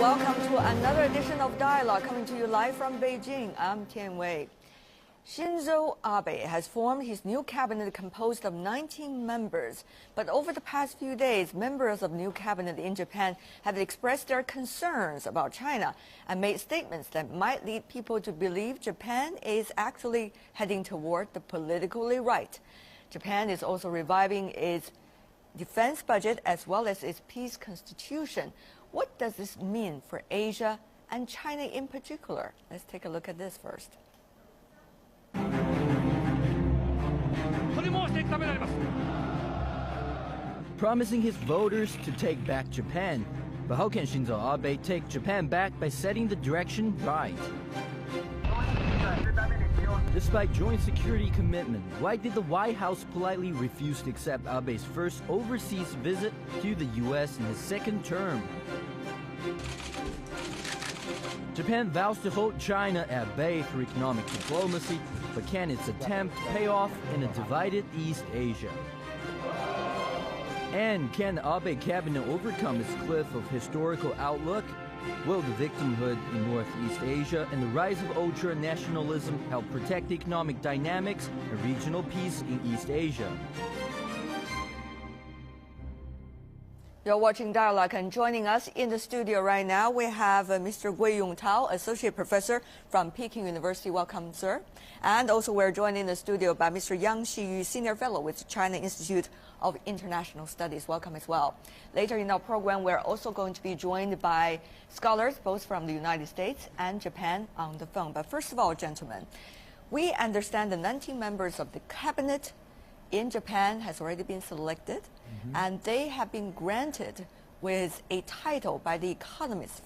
welcome to another edition of Dialogue coming to you live from Beijing. I'm Tian Wei. Shinzo Abe has formed his new cabinet composed of 19 members. But over the past few days, members of the new cabinet in Japan have expressed their concerns about China and made statements that might lead people to believe Japan is actually heading toward the politically right. Japan is also reviving its defense budget as well as its peace constitution. What does this mean for Asia and China in particular? Let's take a look at this first. Promising his voters to take back Japan. But how can Shinzo Abe take Japan back by setting the direction right? Despite joint security commitment, why did the White House politely refuse to accept Abe's first overseas visit to the U.S. in his second term? Japan vows to hold China at bay through economic diplomacy, but can its attempt pay off in a divided East Asia? And can the Abe cabinet overcome its cliff of historical outlook? Will the victimhood in Northeast Asia and the rise of ultra-nationalism help protect economic dynamics and regional peace in East Asia? You're watching Dialogue, and joining us in the studio right now, we have Mr. Gui Yongtao, Associate Professor from Peking University. Welcome, sir. And also we're joined in the studio by Mr. Yang Xiyu, Senior Fellow with China Institute of International Studies. Welcome as well. Later in our program, we're also going to be joined by scholars both from the United States and Japan on the phone. But first of all, gentlemen, we understand the 19 members of the cabinet in Japan has already been selected, and they have been granted with a title by The Economist,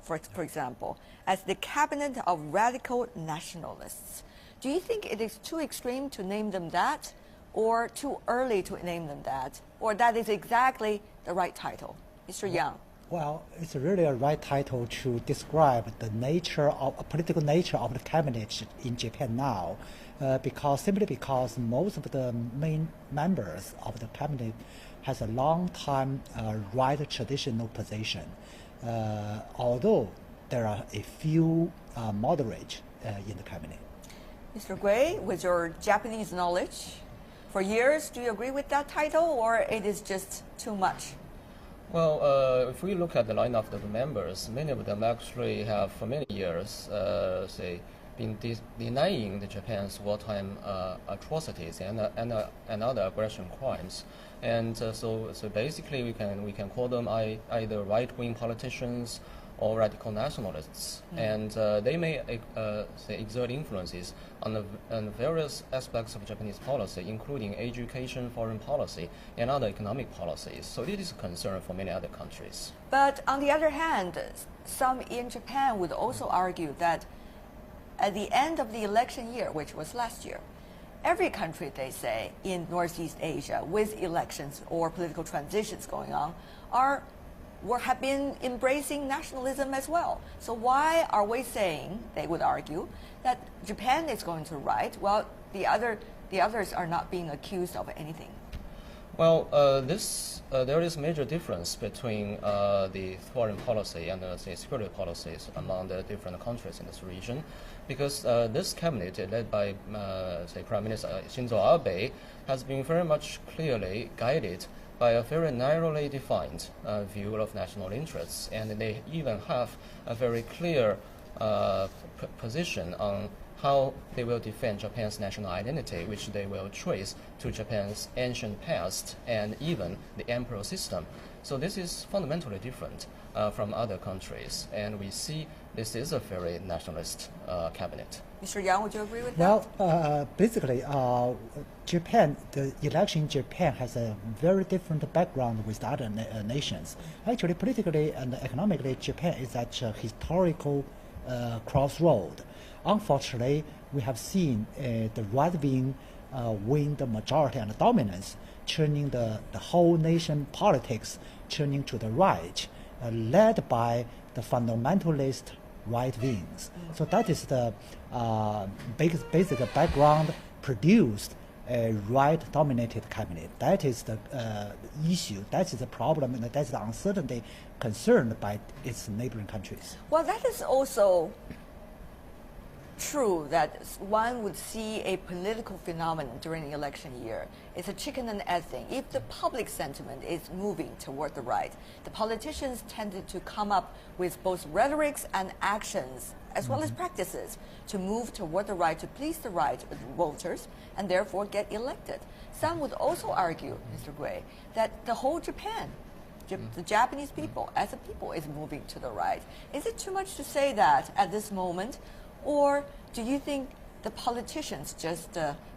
for example, as the Cabinet of Radical Nationalists. Do you think it is too extreme to name them that, or too early to name them that, or that is exactly the right title? Mr. Yang. Well, it's really a right title to describe the nature of political nature of the cabinet in Japan now, simply because most of the main members of the cabinet has a long time right traditional position, although there are a few moderate in the cabinet. Mr. Gui, with your Japanese knowledge, for years, do you agree with that title, or it is just too much? Well, if we look at the lineup of the members, many of them actually have for many years, been denying the Japan's wartime atrocities and other aggression crimes, and so basically we can call them either right-wing politicians or radical nationalists, and they may exert influences on various aspects of Japanese policy, including education, foreign policy, and other economic policies. So it is a concern for many other countries. But on the other hand, some in Japan would also argue that at the end of the election year, which was last year, every country, they say, in Northeast Asia with elections or political transitions going on have been embracing nationalism as well. So why are we saying, they would argue, that Japan is going to the right while the others are not being accused of anything? Well, there is major difference between the foreign policy and the security policies among the different countries in this region, because this cabinet, led by Prime Minister Shinzo Abe, has been very much clearly guided by a very narrowly defined view of national interests, and they even have a very clear position on how they will defend Japan's national identity, which they will trace to Japan's ancient past and even the emperor system. So this is fundamentally different from other countries, and we see this is a very nationalist cabinet. Mr. Yang, would you agree with that? Well, basically, Japan, the election in Japan has a very different background with the other nations. Actually, politically and economically, Japan is at a historical crossroad. Unfortunately, we have seen the right wing win the majority and the dominance, turning the whole nation politics turning to the right, led by the fundamentalist right wings. So that is the basic background produced a right-dominated cabinet. That is the issue. That is the problem, and that's the uncertainty concerned by its neighboring countries. Well, that is also true that one would see a political phenomenon during the election year. It's a chicken and egg thing. If the public sentiment is moving toward the right, the politicians tended to come up with both rhetorics and actions as well as practices to move toward the right, to please the right voters, and therefore get elected. Some would also argue, Mr. Gui, that the whole Japan, the Japanese people as a people, is moving to the right. Is it too much to say that at this moment? Or do you think the politicians just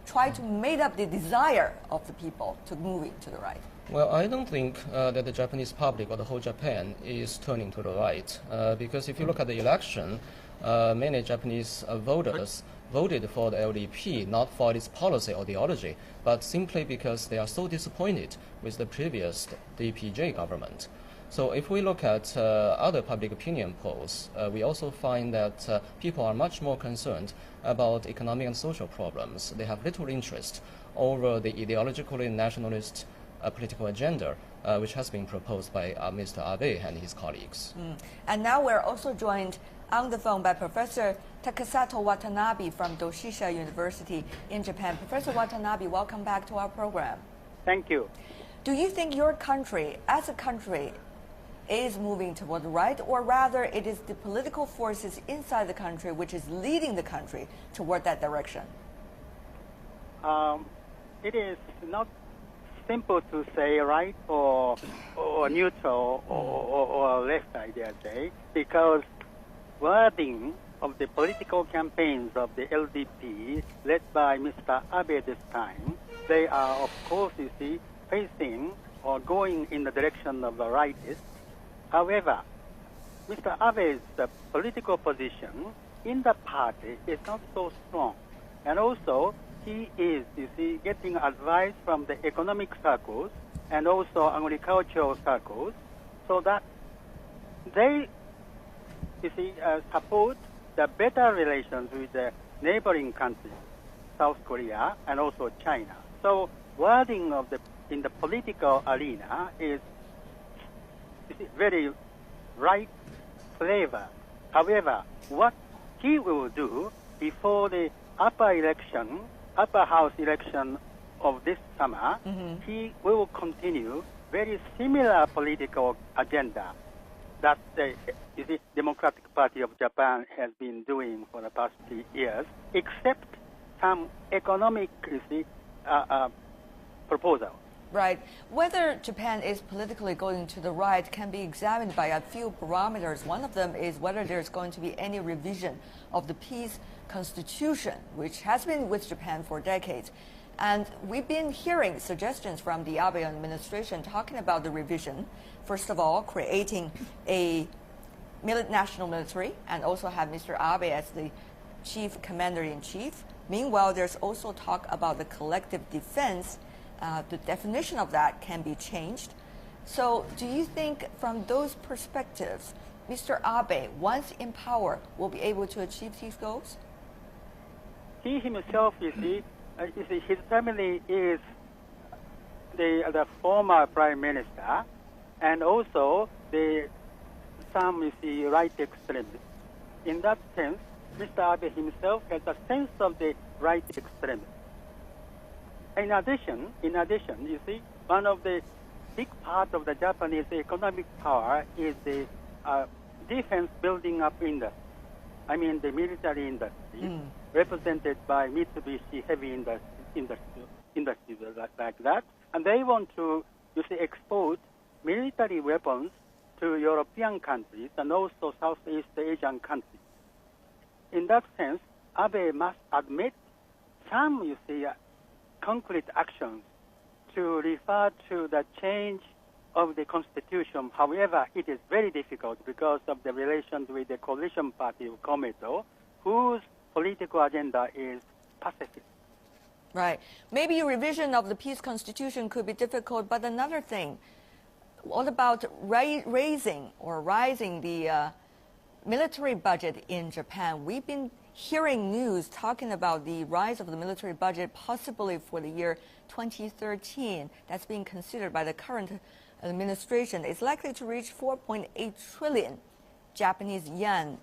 try to make up the desire of the people to moving to the right? Well, I don't think that the Japanese public or the whole Japan is turning to the right, because if you look at the election, many Japanese voters voted for the LDP not for its policy or ideology, but simply because they are so disappointed with the previous DPJ government. So if we look at other public opinion polls, we also find that people are much more concerned about economic and social problems. They have little interest over the ideologically nationalist political agenda, which has been proposed by Mr. Abe and his colleagues. And now we're also joined on the phone by Professor Takasato Watanabe from Doshisha University in Japan. Professor Watanabe, welcome back to our program. Thank you. Do you think your country, as a country, is moving toward the right, or rather it is the political forces inside the country which is leading the country toward that direction? It is not simple to say right or neutral or left, I dare say, because wording of the political campaigns of the LDP led by Mr. Abe this time, they are, of course, you see, facing or going in the direction of the rightists. However, Mr. Abe's political position in the party is not so strong. And also, he is, you see, getting advice from the economic circles and also agricultural circles, so that they, you see, support the better relations with the neighboring countries, South Korea and also China. So wording of in the political arena is very right flavor. However, what he will do before the upper house election of this summer, he will continue very similar political agenda that the Democratic Party of Japan has been doing for the past 3 years, except some economic proposal. Right. Whether Japan is politically going to the right can be examined by a few parameters. One of them is whether there's going to be any revision of the peace constitution, which has been with Japan for decades. And we've been hearing suggestions from the Abe administration talking about the revision. First of all, creating a national military and also have Mr. Abe as the chief commander-in-chief. Meanwhile, there's also talk about the collective defense. The definition of that can be changed. So do you think from those perspectives, Mr. Abe, once in power, will be able to achieve these goals? He himself, his family is the former prime minister, and also some right extremists. In that sense, Mr. Abe himself has a sense of the right extremists. In addition, you see, one of the big part of the Japanese economic power is the defense building up industry. I mean the military industry, represented by Mitsubishi heavy industries like that. And they want to, you see, export military weapons to European countries and also Southeast Asian countries. In that sense, Abe must admit some, you see, concrete actions to refer to the change of the constitution. However, it is very difficult because of the relations with the coalition party of Komeito, whose political agenda is pacifist. Right. Maybe a revision of the peace constitution could be difficult, but another thing, what about rising the military budget in Japan? We've been hearing news talking about the rise of the military budget possibly for the year 2013. That's being considered by the current administration is likely to reach 4.8 trillion Japanese yen,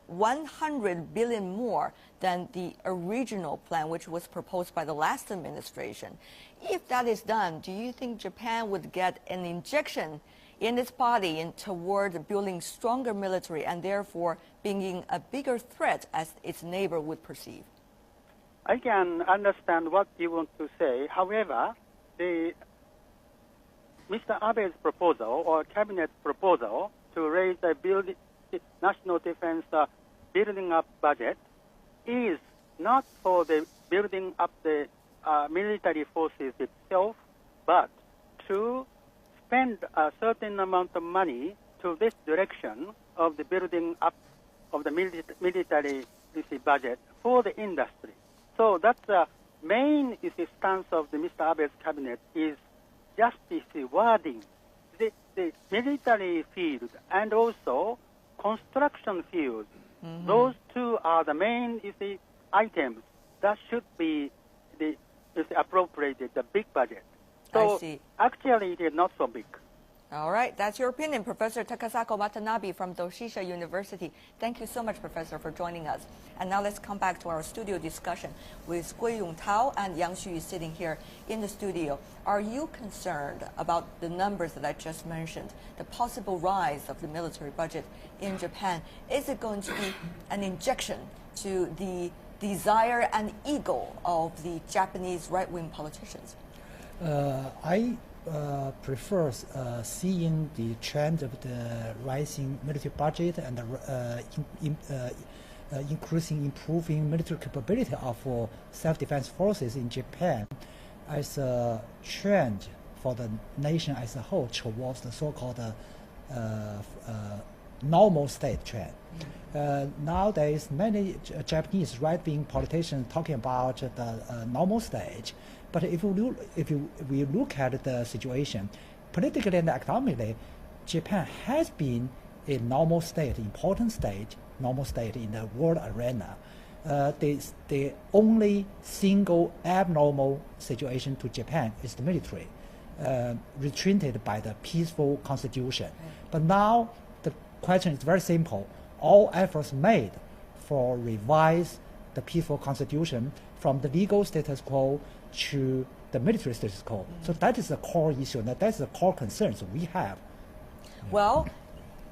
100 billion more than the original plan, which was proposed by the last administration. If that is done, do you think Japan would get an injection in its body toward building stronger military and therefore being a bigger threat as its neighbor would perceive? I can understand what you want to say. However, Mr. Abe's proposal or cabinet proposal to raise the national defense building up budget is not for the building up the military forces itself, but to spend a certain amount of money to this direction of the building up of the military budget for the industry. So that's the main stance of the Mr. Abe's cabinet is justice wording. The military field and also construction field, those two are the main items that should be appropriated, the big budget. So I see. Actually, it is not so big. All right, that's your opinion, Professor Takasako Watanabe from Doshisha University. Thank you so much, Professor, for joining us. And now let's come back to our studio discussion with Gui Yongtao and Yang Xu sitting here in the studio. Are you concerned about the numbers that I just mentioned, the possible rise of the military budget in Japan? Is it going to be an injection to the desire and ego of the Japanese right-wing politicians? I prefer seeing the trend of the rising military budget and improving military capability of self-defense forces in Japan as a trend for the nation as a whole towards the so-called normal state trend. Nowadays, many Japanese right-wing politicians talking about the normal stage. But if we look at the situation, politically and economically, Japan has been a normal state, important state, normal state in the world arena. The only single abnormal situation to Japan is the military, retreated by the peaceful constitution. But now the question is very simple. All efforts made for revise the peaceful constitution from the legal status quo to the military status quo. So that is the core issue, and that's the core concerns we have. Well,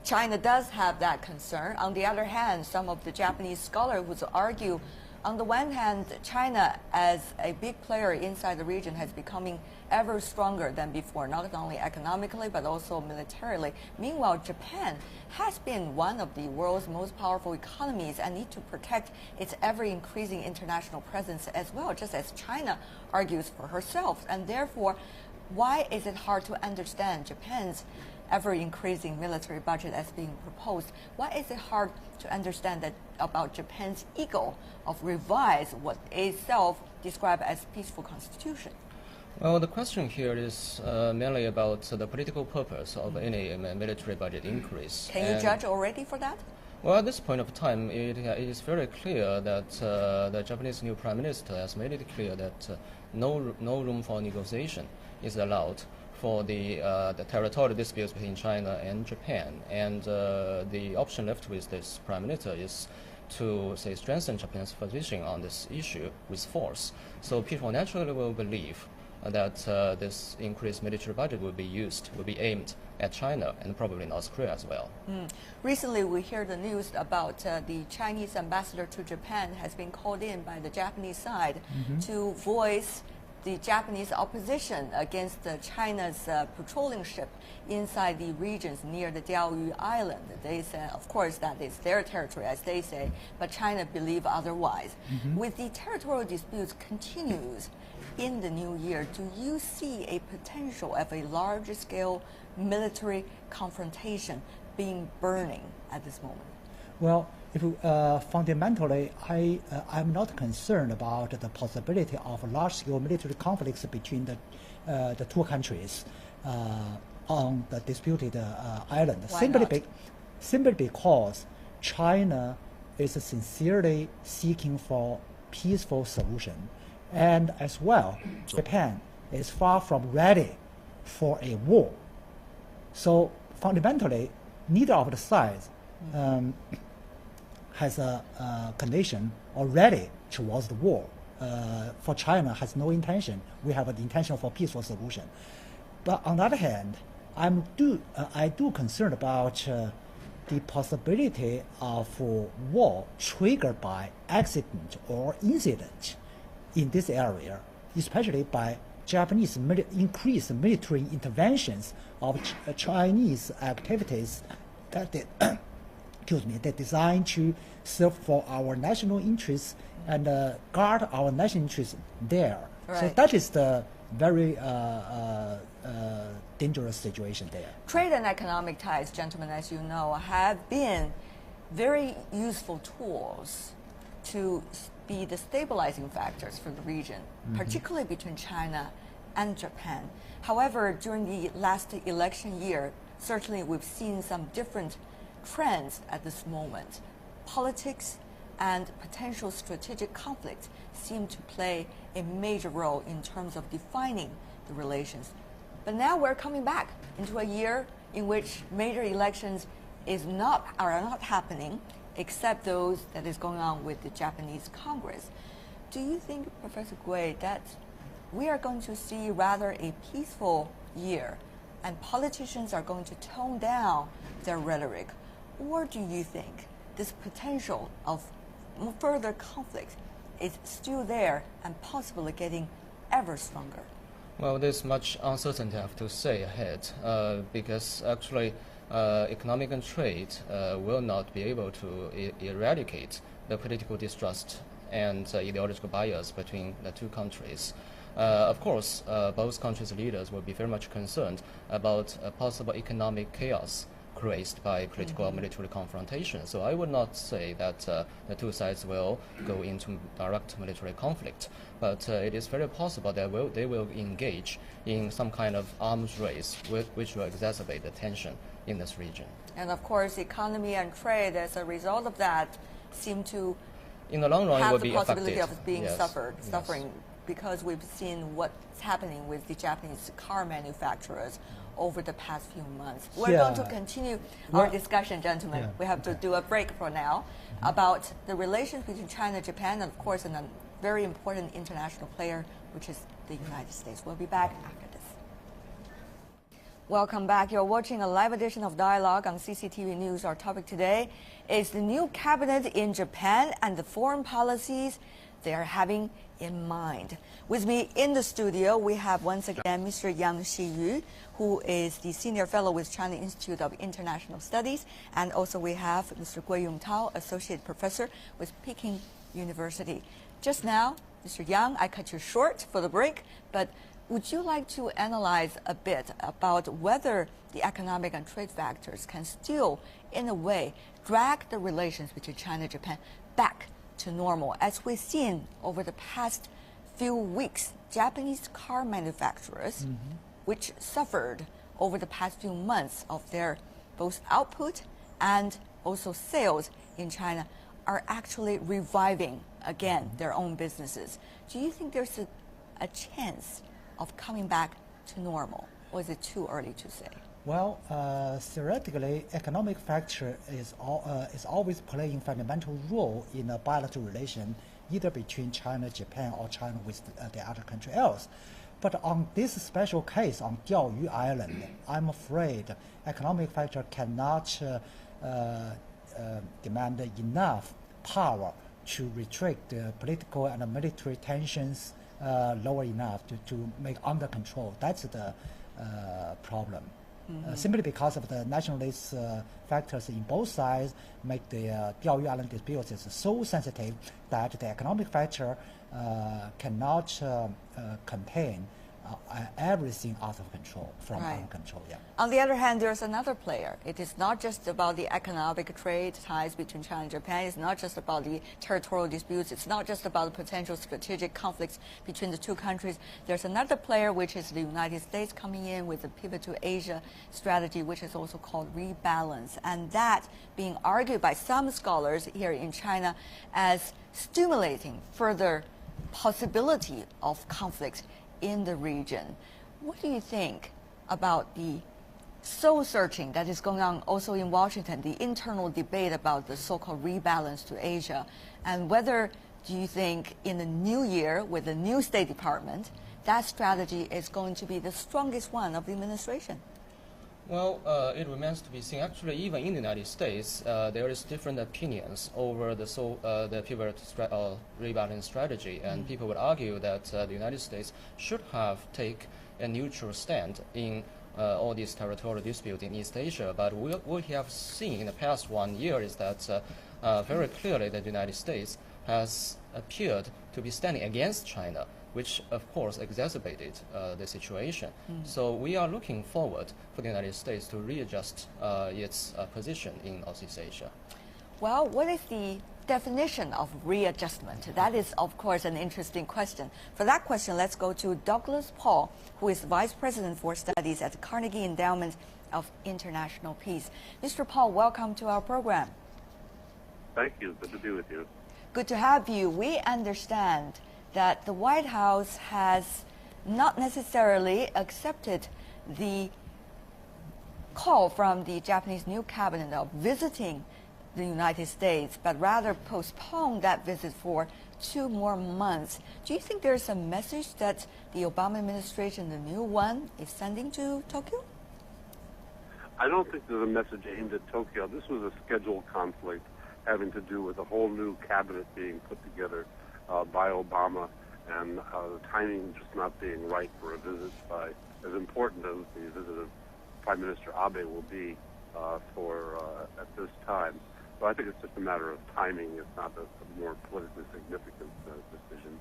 China does have that concern. On the other hand, some of the Japanese scholars would argue, on the one hand, China as a big player inside the region has becoming ever stronger than before, not only economically but also militarily. Meanwhile, Japan has been one of the world's most powerful economies and needs to protect its ever-increasing international presence as well, just as China argues for herself. And therefore, why is it hard to understand Japan's ever-increasing military budget as being proposed? Why is it hard to understand that about Japan's ego of revise what itself described as peaceful constitution? Well, the question here is mainly about the political purpose of any military budget increase. Can you judge already for that? Well, at this point of time, it is very clear that the Japanese new prime minister has made it clear that no room for negotiation is allowed for the territorial disputes between China and Japan. And the option left with this prime minister is to, say, strengthen Japan's position on this issue with force. So people naturally will believe that this increased military budget will be aimed at China and probably North Korea as well. Recently, we hear the news about the Chinese ambassador to Japan has been called in by the Japanese side to voice the Japanese opposition against China's patrolling ship inside the regions near the Diaoyu Island. They say, of course, that is their territory, as they say, but China believe otherwise. With the territorial disputes continues in the new year, do you see a potential of a large-scale military confrontation being burning at this moment? Well, fundamentally, I'm not concerned about the possibility of large-scale military conflicts between the two countries on the disputed island. Simply because China is sincerely seeking for peaceful solution, and as well, Japan is far from ready for a war. So fundamentally, neither of the sides has a condition already towards the war. For China, has no intention. We have an intention for peaceful solution. But on the other hand, I do concerned about the possibility of war triggered by accident or incident in this area, especially by Japanese increased military interventions of Chinese activities that they, they're designed to serve for our national interests and guard our national interests there. Right. So that is the very dangerous situation there. Trade and economic ties, gentlemen, as you know, have been very useful tools to be the stabilizing factors for the region, particularly between China and Japan. However, during the last election year, certainly we've seen some different trends at this moment. Politics and potential strategic conflicts seem to play a major role in terms of defining the relations. But now we're coming back into a year in which major elections are not happening, except those that is going on with the Japanese Congress. Do you think, Professor Gui, that we are going to see rather a peaceful year and politicians are going to tone down their rhetoric? Or do you think this potential of further conflict is still there and possibly getting ever stronger? Well, there's much uncertainty, I have to say, ahead, because actually economic and trade will not be able to eradicate the political distrust and ideological bias between the two countries. Of course, both countries' leaders will be very much concerned about possible economic chaos created by political or military confrontation. So I would not say that the two sides will go into direct military conflict, but it is very possible that they will engage in some kind of arms race which will exacerbate the tension in this region. And of course, economy and trade, as a result of that, seem to in the long run have will the be possibility affected. of being Yes. suffering, because we've seen what's happening with the Japanese car manufacturers over the past few months. We're going to continue our discussion, gentlemen. Yeah. We have to do a break for now about the relations between China and Japan, and of course, and a very important international player, which is the United States. We'll be back after this. Welcome back. You're watching a live edition of Dialogue on CCTV News. Our topic today is the new cabinet in Japan and the foreign policies they are having in mind. With me in the studio, we have once again Mr. Yang Xiyu, who is the Senior Fellow with China Institute of International Studies, and also we have Mr. Gui Yongtao, Associate Professor with Peking University. Just now, Mr. Yang, I cut you short for the break, but would you like to analyze a bit about whether the economic and trade factors can still, in a way, drag the relations between China and Japan back to normal? As we've seen over the past few weeks, Japanese car manufacturers, which suffered over the past few months of their both output and also sales in China, are actually reviving again their own businesses. Do you think there's a chance of coming back to normal, or is it too early to say? Well, theoretically, economic factor is always playing fundamental role in a bilateral relation, either between China, Japan, or China with the other country else. But on this special case on Diaoyu Island, I'm afraid economic factor cannot demand enough power to restrict the political and military tensions lower enough to make under control. That's the problem. Simply because of the nationalist factors in both sides make the Diaoyu Island disputes so sensitive that the economic factor cannot contain everything out of control, from under control. Yeah. On the other hand, there's another player. It is not just about the economic trade ties between China and Japan. It's not just about the territorial disputes. It's not just about the potential strategic conflicts between the two countries. There's another player, which is the United States, coming in with the pivot to Asia strategy, which is also called rebalance. And that being argued by some scholars here in China as stimulating further possibility of conflict in the region. What do you think about the soul-searching that is going on also in Washington, the internal debate about the so-called rebalance to Asia, and whether do you think in the new year with the new State Department, that strategy is going to be the strongest one of the administration? Well, it remains to be seen. Actually, even in the United States, there is different opinions over the pivot rebalance strategy, and people would argue that the United States should have take a neutral stand in all these territorial disputes in East Asia. But what we have seen in the past 1 year is that very clearly the United States has appeared to be standing against China, which of course exacerbated the situation. So we are looking forward for the United States to readjust its position in Northeast Asia. Well, what is the definition of readjustment? That is, of course, an interesting question. For that question, let's go to Douglas Paul, who is Vice President for Studies at the Carnegie Endowment of International Peace. Mr. Paul, welcome to our program. Thank you. Good to be with you. Good to have you. We understand that the White House has not necessarily accepted the call from the Japanese new cabinet of visiting the United States, but rather postponed that visit for 2 more months. Do you think there's a message that the Obama administration, the new one, is sending to Tokyo? I don't think there's a message aimed at Tokyo. This was a scheduled conflict having to do with a whole new cabinet being put together by Obama, and the timing just not being right for a visit by, as important as the visit of Prime Minister Abe will be at this time. So I think it's just a matter of timing. It's not a more politically significant decision.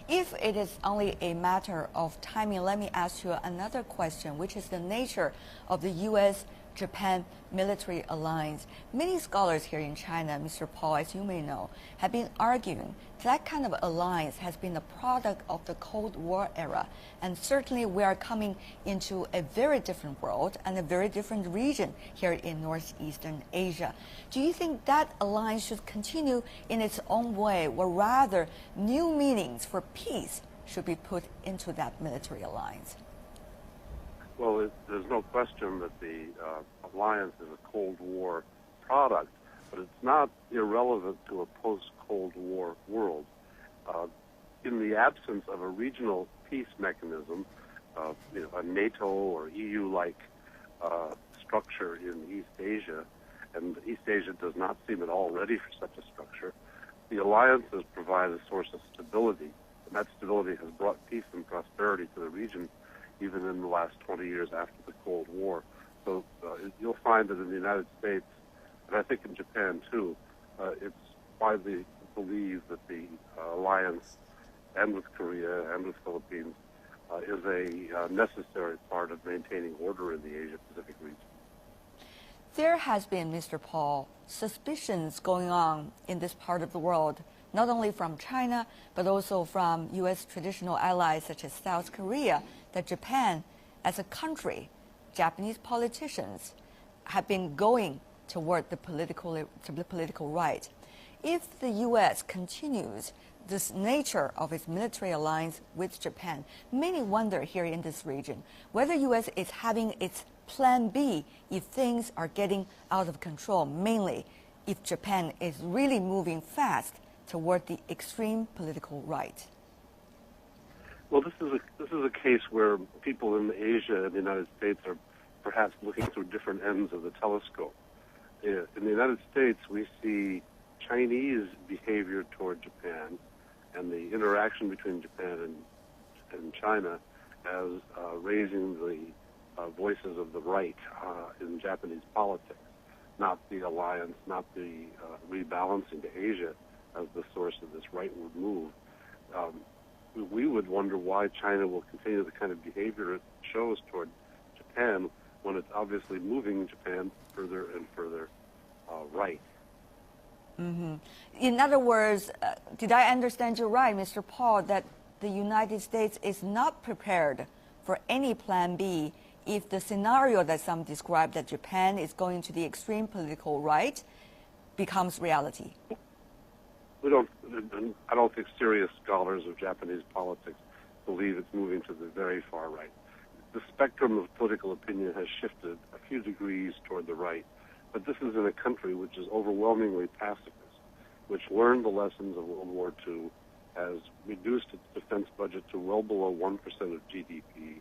If it is only a matter of timing, let me ask you another question, which is the nature of the U.S.-Japan military alliance. Many scholars here in China, Mr. Paul, as you may know, have been arguing that kind of alliance has been a product of the Cold War era. And certainly we are coming into a very different world and a very different region here in Northeastern Asia. Do you think that alliance should continue in its own way, or rather new meanings for peace should be put into that military alliance? Well, there's no question that the alliance is a Cold War product, but it's not irrelevant to a post-Cold War world. In the absence of a regional peace mechanism, a NATO or EU-like structure in East Asia, and East Asia does not seem at all ready for such a structure, the alliances provide a source of stability, and that stability has brought peace and prosperity to the region even in the last 20 years after the Cold War. So you'll find that in the United States, and I think in Japan too, it's widely believed that the alliance, and with Korea and with Philippines, is a necessary part of maintaining order in the Asia-Pacific region. There has been, Mr. Paul, suspicions going on in this part of the world, not only from China, but also from U.S. traditional allies such as South Korea, that Japan, as a country, Japanese politicians have been going toward the political right. If the U.S. continues this nature of its military alliance with Japan, many wonder here in this region whether U.S. is having its plan B if things are getting out of control, mainly if Japan is really moving fast toward the extreme political right. Well, this is a case where people in Asia and the United States are perhaps looking through different ends of the telescope. In the United States, we see Chinese behavior toward Japan and the interaction between Japan and China as raising the voices of the right in Japanese politics, not the alliance, not the rebalancing to Asia as the source of this rightward move. We would wonder why China will continue the kind of behavior it shows toward Japan when it's obviously moving Japan further and further right. Mm-hmm. In other words, did I understand you right, Mr. Paul, that the United States is not prepared for any plan B if the scenario that some describe, that Japan is going to the extreme political right, becomes reality? I don't think serious scholars of Japanese politics believe it's moving to the very far right. the spectrum of political opinion has shifted a few degrees toward the right. But this is in a country which is overwhelmingly pacifist, which learned the lessons of World War II, has reduced its defense budget to well below 1% of GDP,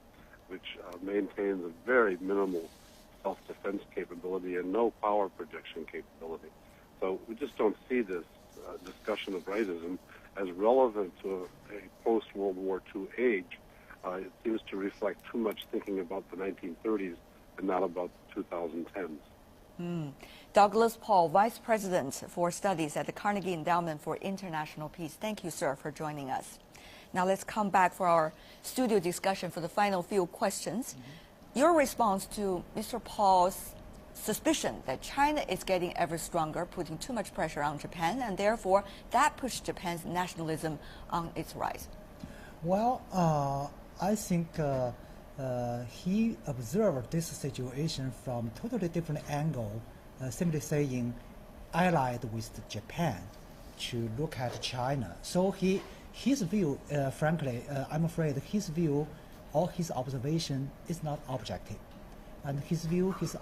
which maintains a very minimal self-defense capability and no power projection capability. So we just don't see this discussion of rightism as relevant to a post-World War II age. It seems to reflect too much thinking about the 1930s and not about the 2010s. Douglas Paul, Vice President for Studies at the Carnegie Endowment for International Peace. Thank you, sir, for joining us. Now let's come back for our studio discussion for the final few questions. Your response to Mr. Paul's suspicion that China is getting ever stronger, putting too much pressure on Japan, and therefore that pushed Japan's nationalism on its rise. Well, I think he observed this situation from a totally different angle, simply saying allied with Japan to look at China. So his view, frankly, I'm afraid his view or his observation is not objective. And his view, his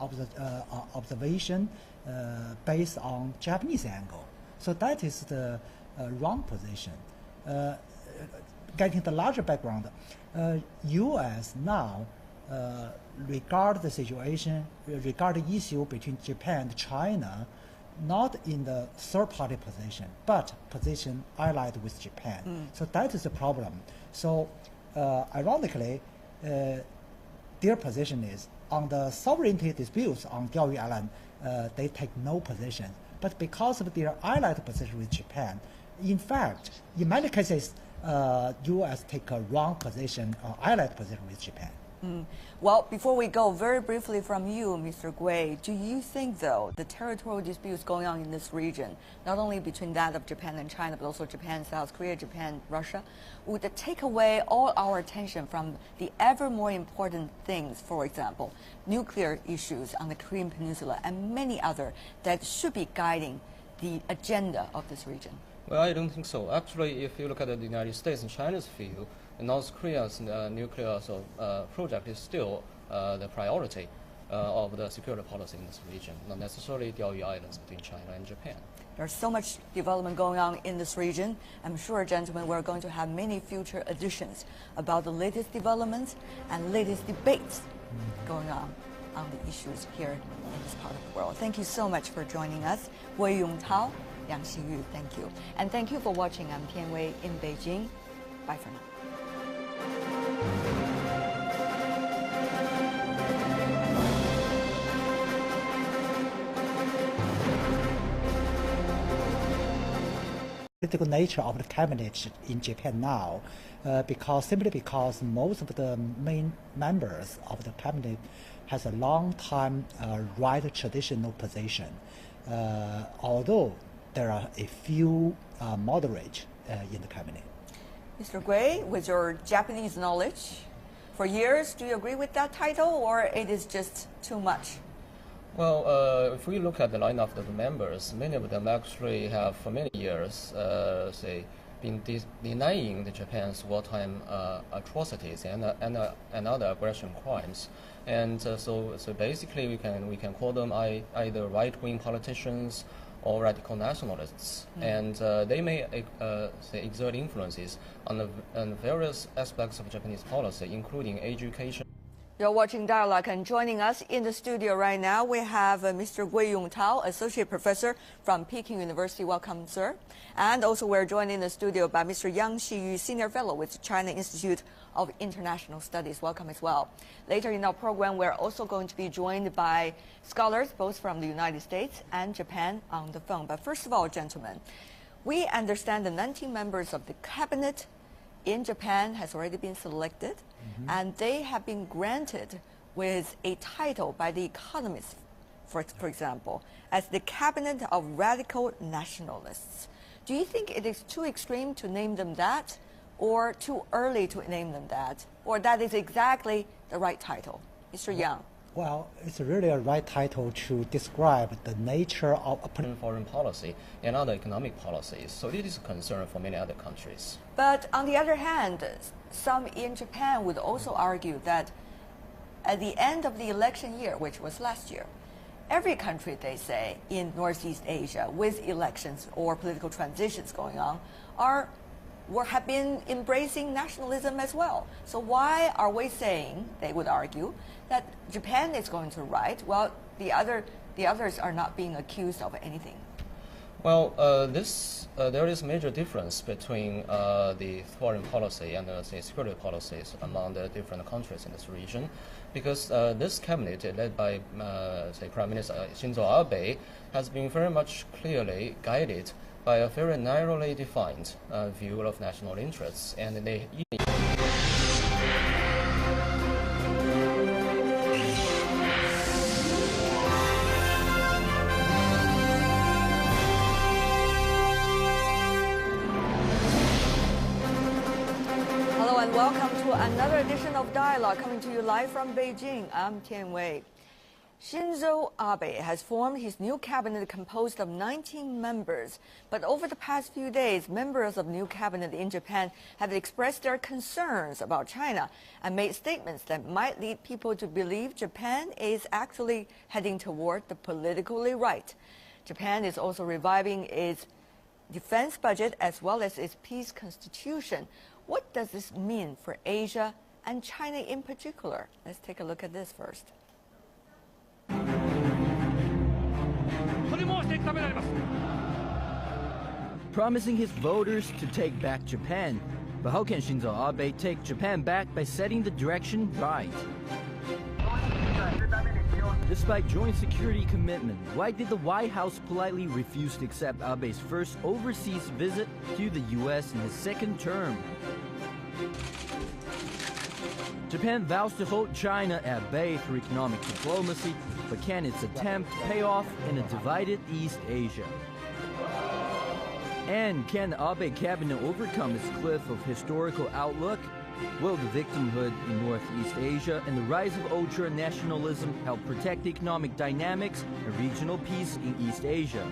observation based on Japanese angle. So that is the wrong position. Getting the larger background, U.S. now regard the situation, regard the issue between Japan and China, not in the third-party position, but position allied with Japan. So that is the problem. So ironically, their position is on the sovereignty disputes on Diaoyu Island, they take no position. But because of their allied position with Japan, in fact, in many cases, U.S. take a wrong position, allied position with Japan. Well, before we go, very briefly from you, Mr. Gui, do you think, though, the territorial disputes going on in this region, not only between that of Japan and China, but also Japan, South Korea, Japan, Russia, would take away all our attention from the ever more important things, for example, nuclear issues on the Korean Peninsula and many other that should be guiding the agenda of this region? Well, I don't think so. Actually, if you look at the United States and China's view, North Korea's nuclear project is still the priority of the security policy in this region, not necessarily Diaoyu Islands between China and Japan. There's so much development going on in this region. I'm sure, gentlemen, we're going to have many future editions about the latest developments and latest debates going on the issues here in this part of the world. Thank you so much for joining us. Wei Yongtao, Yang Xiyu, thank you. And thank you for watching. I'm Tian Wei in Beijing. Bye for now. Political nature of the cabinet in Japan now, simply because most of the main members of the cabinet has a long time right traditional position, although there are a few moderate in the cabinet. Mr. Gui, with your Japanese knowledge, for years, do you agree with that title, or it is just too much? Well, if we look at the lineup of the members, many of them actually have for many years, been denying the Japan's wartime atrocities and other aggression crimes, and so basically we can call them either right-wing politicians or radical nationalists, and they may exert influences on various aspects of Japanese policy, including education. You're watching Dialogue, and joining us in the studio right now, we have Mr. Gui Yongtao, Associate Professor from Peking University. Welcome, sir. And also we're joined in the studio by Mr. Yang Xiyu, Senior Fellow with China Institute of International Studies. Welcome as well. Later in our program, we're also going to be joined by scholars, both from the United States and Japan, on the phone. But first of all, gentlemen, we understand the 19 members of the cabinet in Japan has already been selected, and they have been granted with a title by The Economist, for example, as the Cabinet of Radical Nationalists. Do you think it is too extreme to name them that, or too early to name them that, or that is exactly the right title? Mr. Yang. Well, it's really a right title to describe the nature of foreign policy and other economic policies. So it is a concern for many other countries. But on the other hand, some in Japan would also argue that at the end of the election year, which was last year, every country, they say, in Northeast Asia with elections or political transitions going on have been embracing nationalism as well. So why are we saying, they would argue, that Japan is going to right while the others are not being accused of anything? Well, there is a major difference between the foreign policy and the security policies among the different countries in this region, because this cabinet, led by Prime Minister Shinzo Abe, has been very much clearly guided by a very narrowly defined view of national interests, and they. Welcome to another edition of Dialogue, coming to you live from Beijing. I'm Tian Wei. Shinzo Abe has formed his new cabinet composed of 19 members. But over the past few days, members of the new cabinet in Japan have expressed their concerns about China and made statements that might lead people to believe Japan is actually heading toward the politically right. Japan is also reviving its defense budget as well as its peace constitution. What does this mean for Asia and China in particular? Let's take a look at this first. Promising his voters to take back Japan. But how can Shinzo Abe take Japan back by setting the direction right? Despite joint security commitment, why did the White House politely refuse to accept Abe's first overseas visit to the U.S. in his second term? Japan vows to hold China at bay through economic diplomacy, but can its attempt pay off in a divided East Asia? And can the Abe cabinet overcome its cliff of historical outlook? Will the victimhood in Northeast Asia and the rise of ultra-nationalism help protect economic dynamics and regional peace in East Asia?